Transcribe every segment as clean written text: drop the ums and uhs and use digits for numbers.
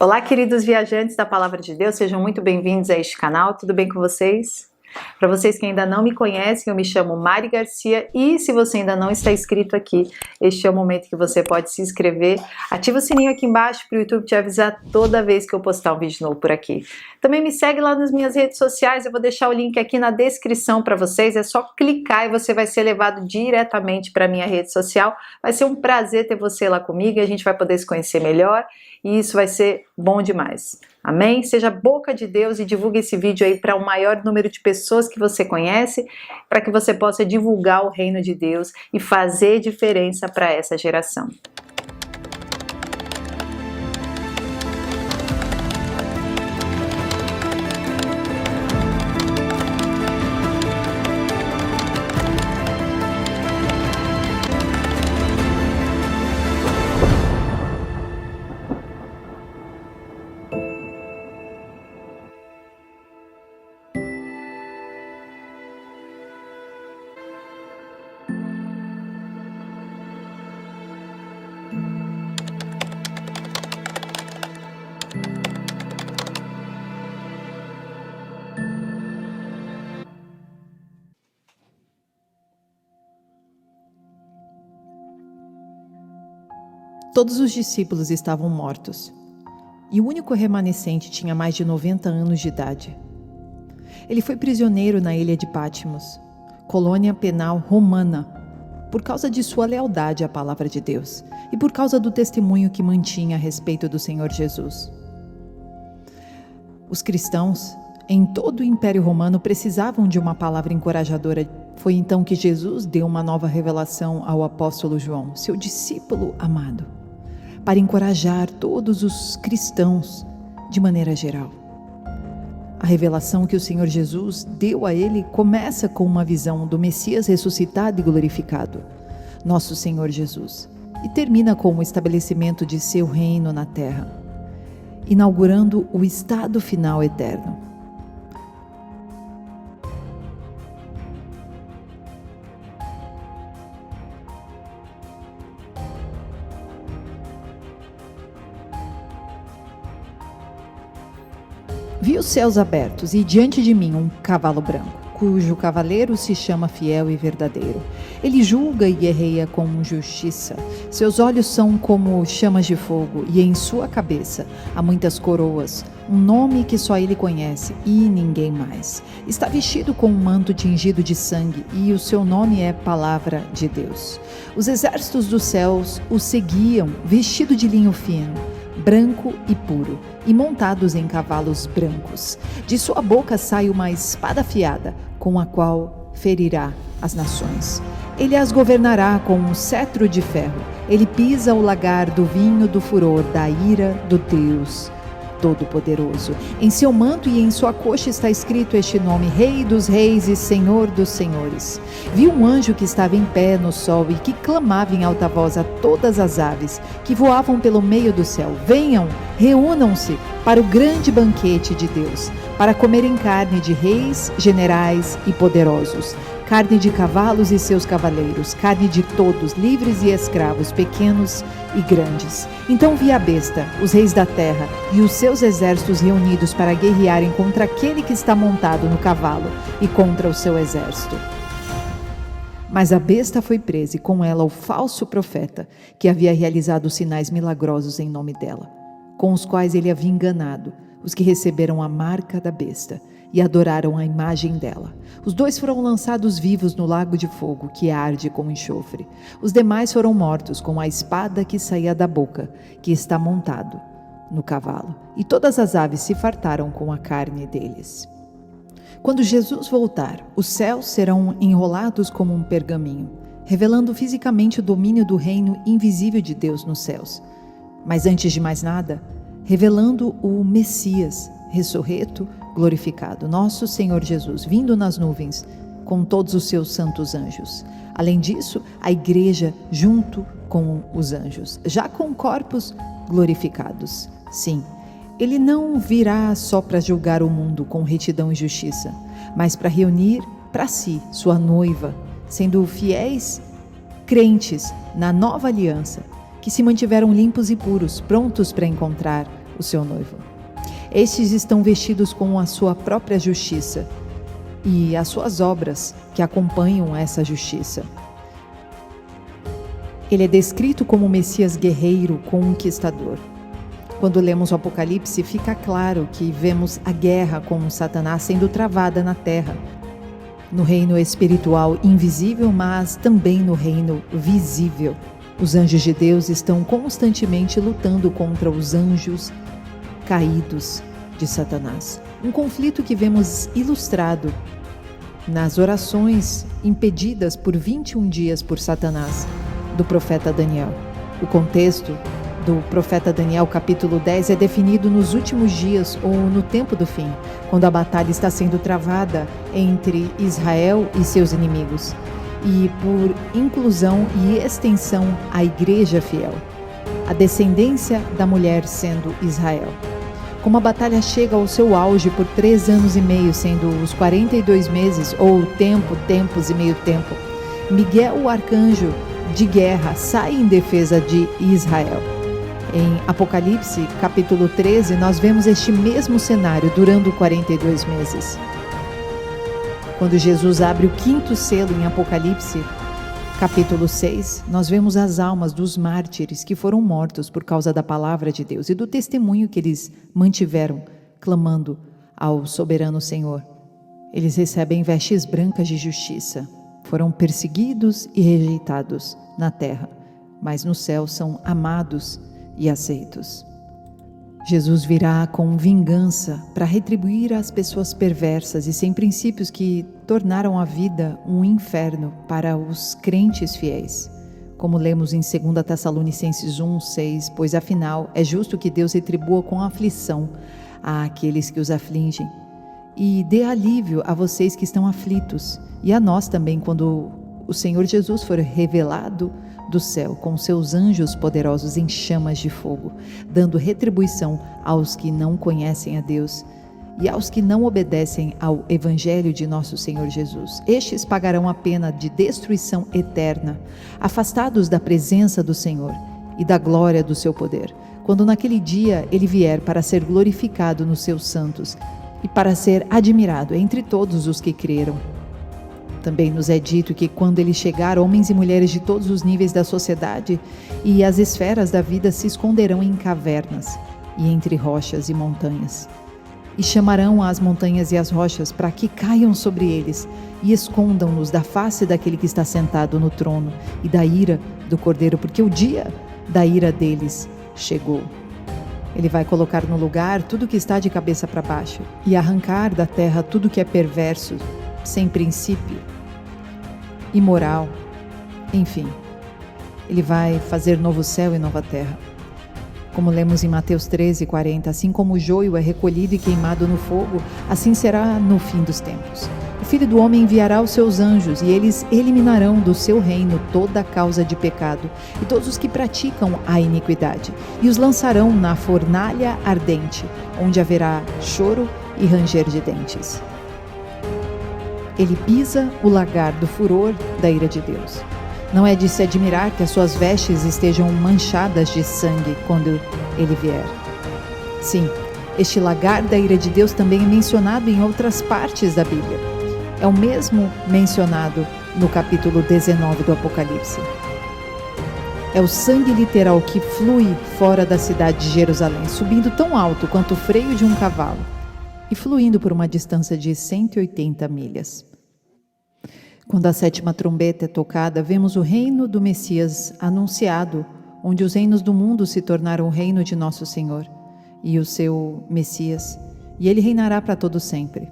Olá, queridos viajantes da Palavra de Deus, sejam muito bem-vindos a este canal, tudo bem com vocês? Para vocês que ainda não me conhecem, eu me chamo Mari Garcia e se você ainda não está inscrito aqui, este é o momento que você pode se inscrever. Ativa o sininho aqui embaixo para o YouTube te avisar toda vez que eu postar um vídeo novo por aqui. Também me segue lá nas minhas redes sociais, eu vou deixar o link aqui na descrição para vocês, é só clicar e você vai ser levado diretamente para a minha rede social. Vai ser um prazer ter você lá comigo e a gente vai poder se conhecer melhor e isso vai ser bom demais. Amém? Seja boca de Deus e divulgue esse vídeo aí para o maior número de pessoas que você conhece, para que você possa divulgar o reino de Deus e fazer diferença para essa geração. Todos os discípulos estavam mortos, e o único remanescente tinha mais de 90 anos de idade. Ele foi prisioneiro na ilha de Patmos, colônia penal romana, por causa de sua lealdade à palavra de Deus e por causa do testemunho que mantinha a respeito do Senhor Jesus. Os cristãos, em todo o Império Romano, precisavam de uma palavra encorajadora. Foi então que Jesus deu uma nova revelação ao apóstolo João, seu discípulo amado, para encorajar todos os cristãos de maneira geral. A revelação que o Senhor Jesus deu a ele começa com uma visão do Messias ressuscitado e glorificado, nosso Senhor Jesus, e termina com o estabelecimento de seu reino na terra, inaugurando o estado final eterno. Vi os céus abertos e diante de mim um cavalo branco, cujo cavaleiro se chama Fiel e Verdadeiro. Ele julga e guerreia com justiça. Seus olhos são como chamas de fogo e em sua cabeça há muitas coroas, um nome que só ele conhece e ninguém mais. Está vestido com um manto tingido de sangue e o seu nome é Palavra de Deus. Os exércitos dos céus o seguiam, vestido de linho fino, branco e puro, e montados em cavalos brancos. De sua boca sai uma espada afiada, com a qual ferirá as nações. Ele as governará com um cetro de ferro. Ele pisa o lagar do vinho do furor da ira do Deus Todo-Poderoso. Em seu manto e em sua coxa está escrito este nome: Rei dos Reis e Senhor dos Senhores. Vi um anjo que estava em pé no sol e que clamava em alta voz a todas as aves que voavam pelo meio do céu: venham, reúnam-se para o grande banquete de Deus, para comerem carne de reis, generais e poderosos, carne de cavalos e seus cavaleiros, carne de todos, livres e escravos, pequenos e grandes. Então vi a besta, os reis da terra e os seus exércitos reunidos para guerrearem contra aquele que está montado no cavalo e contra o seu exército. Mas a besta foi presa e com ela o falso profeta, que havia realizado sinais milagrosos em nome dela, com os quais ele havia enganado os que receberam a marca da besta e adoraram a imagem dela. Os dois foram lançados vivos no lago de fogo, que arde com enxofre. Os demais foram mortos com a espada que saía da boca, que está montado no cavalo. E todas as aves se fartaram com a carne deles. Quando Jesus voltar, os céus serão enrolados como um pergaminho, revelando fisicamente o domínio do reino invisível de Deus nos céus. Mas antes de mais nada, revelando o Messias, ressurreto, glorificado, nosso Senhor Jesus, vindo nas nuvens com todos os seus santos anjos. Além disso, a igreja junto com os anjos, já com corpos glorificados. Sim, ele não virá só para julgar o mundo com retidão e justiça, mas para reunir para si sua noiva, sendo fiéis crentes na nova aliança, que se mantiveram limpos e puros, prontos para encontrar o seu noivo. Estes estão vestidos com a sua própria justiça e as suas obras que acompanham essa justiça. Ele é descrito como o Messias guerreiro, conquistador. Quando lemos o Apocalipse, fica claro que vemos a guerra com Satanás sendo travada na terra, no reino espiritual invisível, mas também no reino visível. Os anjos de Deus estão constantemente lutando contra os anjos caídos de Satanás. Um conflito que vemos ilustrado nas orações impedidas por 21 dias por Satanás, do profeta Daniel. O contexto do profeta Daniel, capítulo 10, é definido nos últimos dias ou no tempo do fim, quando a batalha está sendo travada entre Israel e seus inimigos, e por inclusão e extensão à igreja fiel, a descendência da mulher sendo Israel. Como a batalha chega ao seu auge por 3 anos e meio, sendo os 42 meses, ou tempos e meio tempo, Miguel, o arcanjo de guerra, sai em defesa de Israel. Em Apocalipse, capítulo 13, nós vemos este mesmo cenário durando 42 meses. Quando Jesus abre o 5º selo em Apocalipse, capítulo 6, nós vemos as almas dos mártires que foram mortos por causa da palavra de Deus e do testemunho que eles mantiveram, clamando ao soberano Senhor. Eles recebem vestes brancas de justiça. Foram perseguidos e rejeitados na terra, mas no céu são amados e aceitos. Jesus virá com vingança para retribuir às pessoas perversas e sem princípios que tornaram a vida um inferno para os crentes fiéis. Como lemos em 2 Tessalonicenses 1:6, pois afinal é justo que Deus retribua com aflição àqueles que os afligem e dê alívio a vocês que estão aflitos, e a nós também, quando o Senhor Jesus for revelado do céu com seus anjos poderosos em chamas de fogo, dando retribuição aos que não conhecem a Deus e aos que não obedecem ao Evangelho de nosso Senhor Jesus. Estes pagarão a pena de destruição eterna, afastados da presença do Senhor e da glória do seu poder, quando naquele dia ele vier para ser glorificado nos seus santos e para ser admirado entre todos os que creram. Também nos é dito que quando ele chegar, homens e mulheres de todos os níveis da sociedade e as esferas da vida se esconderão em cavernas e entre rochas e montanhas. E chamarão as montanhas e as rochas para que caiam sobre eles e escondam-nos da face daquele que está sentado no trono e da ira do Cordeiro, porque o dia da ira deles chegou. Ele vai colocar no lugar tudo que está de cabeça para baixo e arrancar da terra tudo que é perverso, sem princípio, imoral, enfim. Ele vai fazer novo céu e nova terra. Como lemos em Mateus 13:40, assim como o joio é recolhido e queimado no fogo, assim será no fim dos tempos. O Filho do Homem enviará os seus anjos, e eles eliminarão do seu reino toda a causa de pecado e todos os que praticam a iniquidade, e os lançarão na fornalha ardente, onde haverá choro e ranger de dentes. Ele pisa o lagar do furor da ira de Deus. Não é de se admirar que as suas vestes estejam manchadas de sangue quando ele vier. Sim, este lagar da ira de Deus também é mencionado em outras partes da Bíblia. É o mesmo mencionado no capítulo 19 do Apocalipse. É o sangue literal que flui fora da cidade de Jerusalém, subindo tão alto quanto o freio de um cavalo e fluindo por uma distância de 180 milhas. Quando a 7ª trombeta é tocada, vemos o reino do Messias anunciado, onde os reinos do mundo se tornaram o reino de nosso Senhor e o seu Messias, e ele reinará para todo sempre.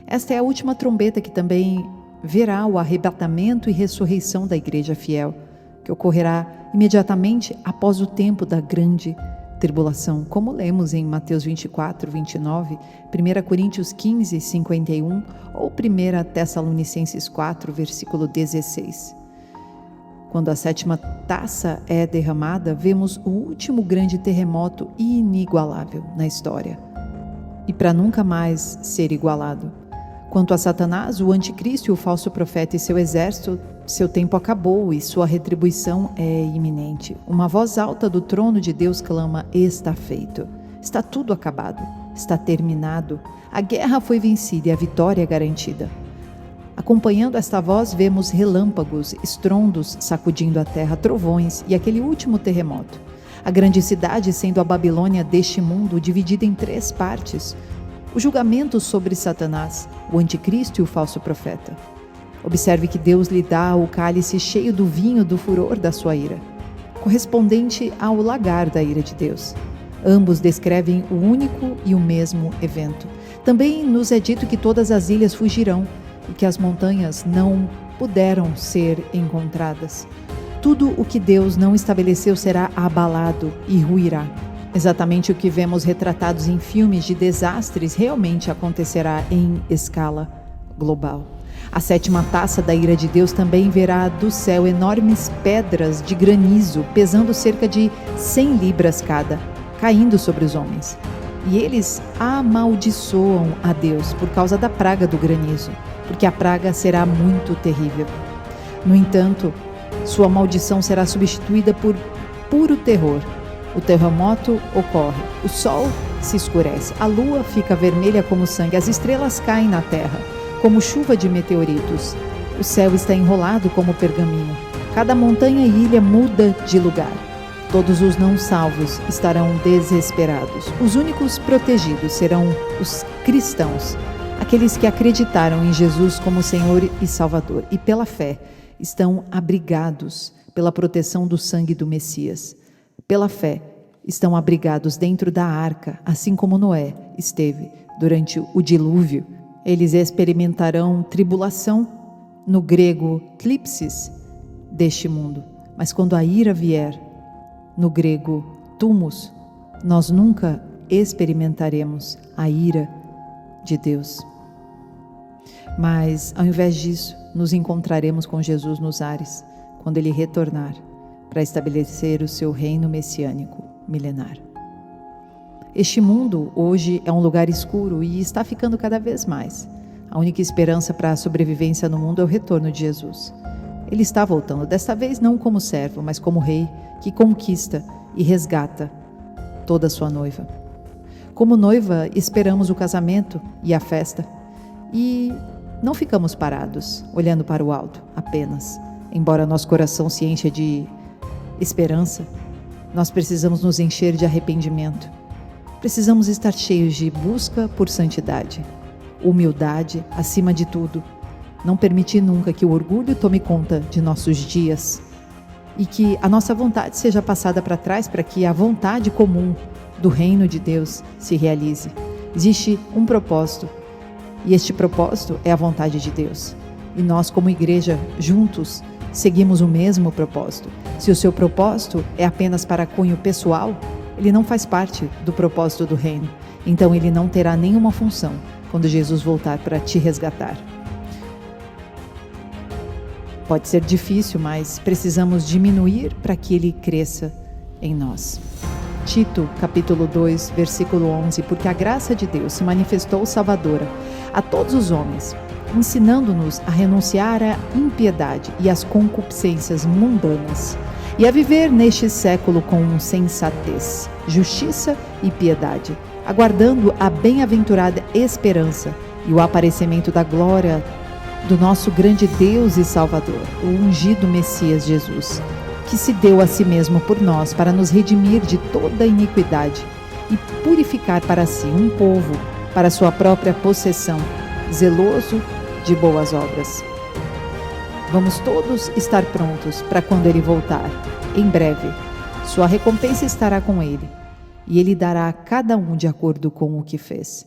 Esta é a última trombeta que também verá o arrebatamento e ressurreição da igreja fiel, que ocorrerá imediatamente após o tempo da grande tribulação, como lemos em Mateus 24:29, 1 Coríntios 15:51 ou 1 Tessalonicenses 4, versículo 16. Quando a 7ª taça é derramada, vemos o último grande terremoto inigualável na história e para nunca mais ser igualado. Quanto a Satanás, o anticristo e o falso profeta e seu exército, seu tempo acabou e sua retribuição é iminente. Uma voz alta do trono de Deus clama: está feito. Está tudo acabado, está terminado. A guerra foi vencida e a vitória é garantida. Acompanhando esta voz, vemos relâmpagos, estrondos sacudindo a terra, trovões e aquele último terremoto. A grande cidade sendo a Babilônia deste mundo, dividida em 3 partes. O julgamento sobre Satanás, o anticristo e o falso profeta. Observe que Deus lhe dá o cálice cheio do vinho do furor da sua ira, correspondente ao lagar da ira de Deus. Ambos descrevem o único e o mesmo evento. Também nos é dito que todas as ilhas fugirão e que as montanhas não puderam ser encontradas. Tudo o que Deus não estabeleceu será abalado e ruirá. Exatamente o que vemos retratados em filmes de desastres realmente acontecerá em escala global. A 7ª taça da ira de Deus também verá do céu enormes pedras de granizo, pesando cerca de 100 libras cada, caindo sobre os homens. E eles amaldiçoam a Deus por causa da praga do granizo, porque a praga será muito terrível. No entanto, sua maldição será substituída por puro terror. O terremoto ocorre, o sol se escurece, a lua fica vermelha como sangue, as estrelas caem na terra, como chuva de meteoritos. O céu está enrolado como pergaminho. Cada montanha e ilha muda de lugar. Todos os não salvos estarão desesperados. Os únicos protegidos serão os cristãos, aqueles que acreditaram em Jesus como Senhor e Salvador e pela fé estão abrigados pela proteção do sangue do Messias. Pela fé estão abrigados dentro da arca, assim como Noé esteve durante o dilúvio. Eles experimentarão tribulação, no grego klipsis, deste mundo. Mas quando a ira vier, no grego tumos, nós nunca experimentaremos a ira de Deus. Mas, ao invés disso, nos encontraremos com Jesus nos ares, quando Ele retornar, para estabelecer o seu reino messiânico milenar. Este mundo, hoje, é um lugar escuro e está ficando cada vez mais. A única esperança para a sobrevivência no mundo é o retorno de Jesus. Ele está voltando, desta vez não como servo, mas como rei, que conquista e resgata toda a sua noiva. Como noiva, esperamos o casamento e a festa, e não ficamos parados, olhando para o alto apenas. Embora nosso coração se encha de esperança, nós precisamos nos encher de arrependimento. Precisamos estar cheios de busca por santidade, humildade acima de tudo. Não permitir nunca que o orgulho tome conta de nossos dias e que a nossa vontade seja passada para trás para que a vontade comum do reino de Deus se realize. Existe um propósito e este propósito é a vontade de Deus. E nós, como igreja, juntos, seguimos o mesmo propósito. Se o seu propósito é apenas para cunho pessoal, ele não faz parte do propósito do reino. Então ele não terá nenhuma função quando Jesus voltar para te resgatar. Pode ser difícil, mas precisamos diminuir para que ele cresça em nós. Tito, capítulo 2, versículo 11, porque a graça de Deus se manifestou salvadora a todos os homens, ensinando-nos a renunciar à impiedade e às concupiscências mundanas, e a viver neste século com sensatez, justiça e piedade, aguardando a bem-aventurada esperança e o aparecimento da glória do nosso grande Deus e Salvador, o ungido Messias Jesus, que se deu a si mesmo por nós para nos redimir de toda iniquidade e purificar para si um povo para sua própria possessão, zeloso de boas obras. Vamos todos estar prontos para quando ele voltar. Em breve, sua recompensa estará com ele, e ele dará a cada um de acordo com o que fez.